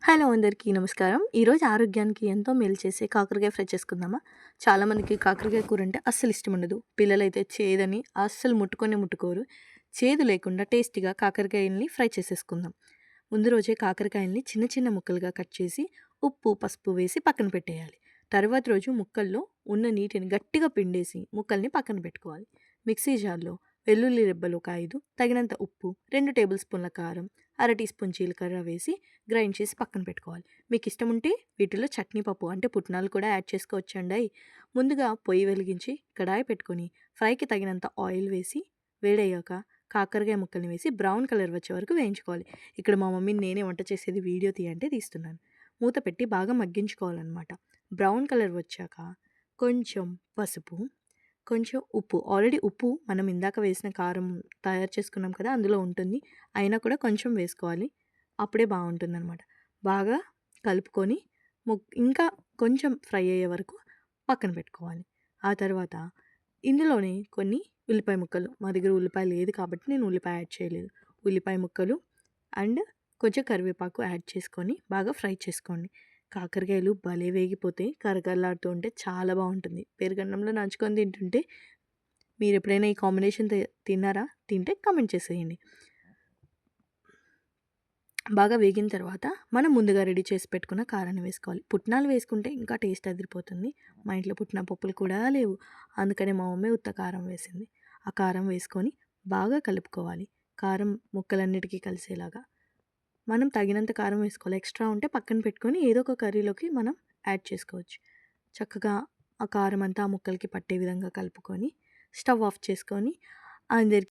Hello అందరికీ నమస్కారం. ఈరోజు ఆరోగ్యానికి ఎంతో మేలు చేసే కాకరకాయ ఫ్రై చేసుకుందామా? చాలామందికి కాకరకాయ కూర అంటే అస్సలు ఇష్టం ఉండదు. పిల్లలైతే చేదని అస్సలు ముట్టుకోరు. చేదు లేకుండా టేస్టీగా కాకరకాయల్ని ఫ్రై చేసేసుకుందాం. ముందు రోజే కాకరకాయల్ని చిన్న చిన్న ముక్కలుగా కట్ చేసి ఉప్పు, పసుపు వేసి పక్కన పెట్టేయాలి. తర్వాత రోజు ముక్కల్లో ఉన్న నీటిని గట్టిగా పిండేసి ముక్కల్ని పక్కన పెట్టుకోవాలి. మిక్సీ జార్లో వెల్లుల్లి రెబ్బలు ఒక 5, తగినంత ఉప్పు, 2 టేబుల్ స్పూన్ల కారం, అర టీ స్పూన్ జీలకర్ర వేసి గ్రైండ్ చేసి పక్కన పెట్టుకోవాలి. మీకు ఇష్టం ఉంటే వీటిలో చట్నీ పప్పు అంటే పుట్నాలు కూడా యాడ్ చేసుకోవచ్చండి. ముందుగా పొయ్యి వెలిగించి కడాయి పెట్టుకొని ఫ్రైకి తగినంత ఆయిల్ వేసి వేడయ్యాక కాకరకాయ ముక్కల్ని వేసి బ్రౌన్ కలర్ వచ్చే వరకు వేయించుకోవాలి. ఇక్కడ మా మమ్మీని నేనే వంట చేసేది వీడియో తీయంటే తీస్తున్నాను. మూత పెట్టి బాగా మగ్గించుకోవాలన్నమాట. బ్రౌన్ కలర్ వచ్చాక కొంచెం పసుపు, కొంచెం ఉప్పు, ఆల్రెడీ ఉప్పు మనం ఇందాక వేసిన కారం తయారు చేసుకున్నాం కదా అందులో ఉంటుంది. అయినా కూడా కొంచెం వేసుకోవాలి. అప్పుడే బాగుంటుందన్నమాట. బాగా కలుపుకొని ఇంకా కొంచెం ఫ్రై అయ్యే వరకు పక్కన పెట్టుకోవాలి. ఆ తర్వాత ఇందులోనే కొన్ని ఉల్లిపాయ ముక్కలు, మా దగ్గర ఉల్లిపాయ లేదు కాబట్టి నేను ఉల్లిపాయ యాడ్ చేయలేదు. ఉల్లిపాయ ముక్కలు అండ్ కొంచెం కరివేపాకు యాడ్ చేసుకొని బాగా ఫ్రై చేసుకోండి. కాకరకాయలు భలే వేగిపోతే కరకరలాడుతూ ఉంటే చాలా బాగుంటుంది. పెరుగన్నంలో నంచుకొని తింటుంటే మీరు ఎప్పుడైనా ఈ కాంబినేషన్ తిన్నారా? తింటే కామెంట్ చేసేయండి. బాగా వేగిన తర్వాత మనం ముందుగా రెడీ చేసి పెట్టుకున్న కారాన్ని వేసుకోవాలి. పుట్నాలు వేసుకుంటే ఇంకా టేస్ట్ అదిరిపోతుంది. మా ఇంట్లో పుట్నా పప్పులు కూడా లేవు. అందుకనే మా మమ్మీ ఉత్త కారం వేసింది. ఆ కారం వేసుకొని బాగా కలుపుకోవాలి. కారం ముక్కలన్నిటికీ కలిసేలాగా. మనం తగినంత కారం వేసుకోవాలి. ఎక్స్ట్రా ఉంటే పక్కన పెట్టుకొని ఏదో ఒక కర్రీలోకి మనం యాడ్ చేసుకోవచ్చు. చక్కగా ఆ కారం అంతా ఆ ముక్కలకి పట్టే విధంగా కలుపుకొని స్టవ్ ఆఫ్ చేసుకొని అందరికి